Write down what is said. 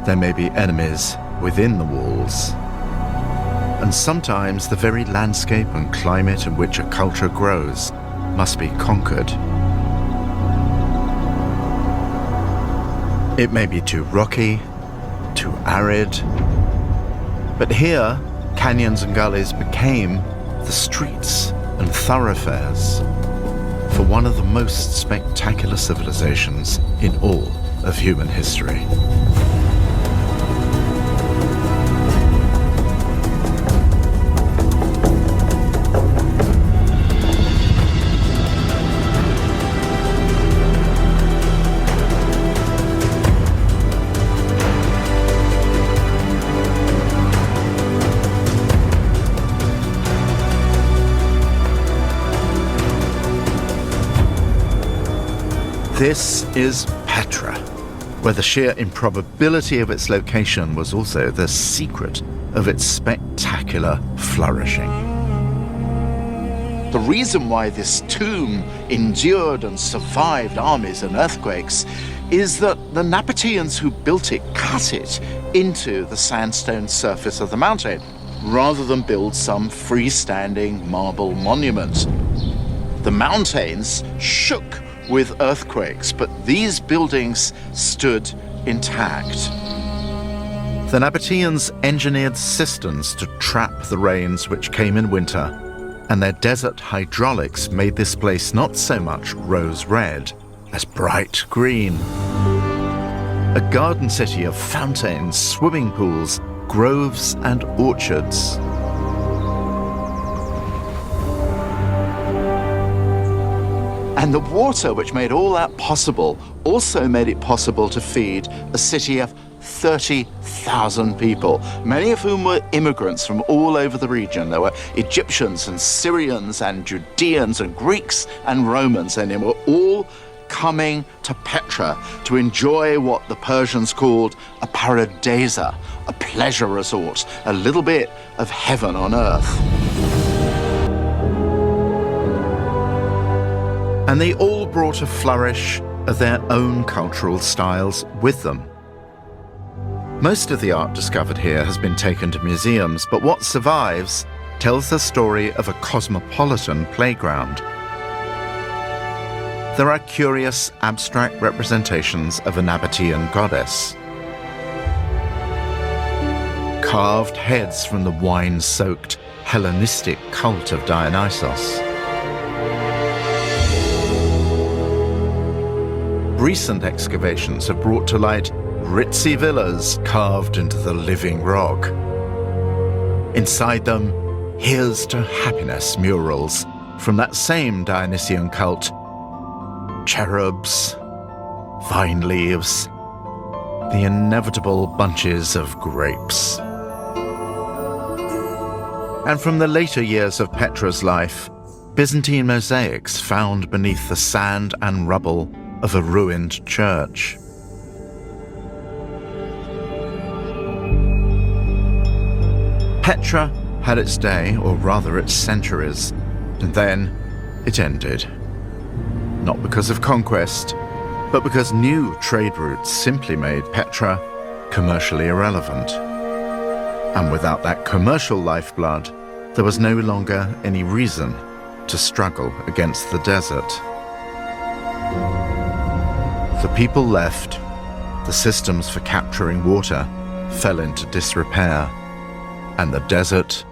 There may be enemies within the walls. And sometimes the very landscape and climate in which a culture grows must be conquered. It may be too rocky, too arid, but here, canyons and gullies became the streets and thoroughfares for one of the most spectacular civilizations in all of human history. This is Petra, where the sheer improbability of its location was also the secret of its spectacular flourishing. The reason why this tomb endured and survived armies and earthquakes is that the Nabateans who built it cut it into the sandstone surface of the mountain, rather than build some freestanding marble monument. The mountains shook with earthquakes, but these buildings stood intact. The Nabateans engineered cisterns to trap the rains which came in winter, and their desert hydraulics made this place not so much rose red as bright green. A garden city of fountains, swimming pools, groves and orchards. And the water which made all that possible also made it possible to feed a city of 30,000 people, many of whom were immigrants from all over the region. There were Egyptians and Syrians and Judeans and Greeks and Romans, and they were all coming to Petra to enjoy what the Persians called a paradisa, a pleasure resort, a little bit of heaven on earth. And they all brought a flourish of their own cultural styles with them. Most of the art discovered here has been taken to museums, but what survives tells the story of a cosmopolitan playground. There are curious abstract representations of a Nabatean goddess, carved heads from the wine-soaked Hellenistic cult of Dionysos. Recent excavations have brought to light ritzy villas carved into the living rock. Inside them, here's to happiness murals from that same Dionysian cult. Cherubs, vine leaves, the inevitable bunches of grapes. And from the later years of Petra's life, Byzantine mosaics found beneath the sand and rubble of a ruined church. Petra had its day, or rather its centuries, and then it ended. Not because of conquest, but because new trade routes simply made Petra commercially irrelevant. And without that commercial lifeblood, there was no longer any reason to struggle against the desert. The people left, the systems for capturing water fell into disrepair, and the desert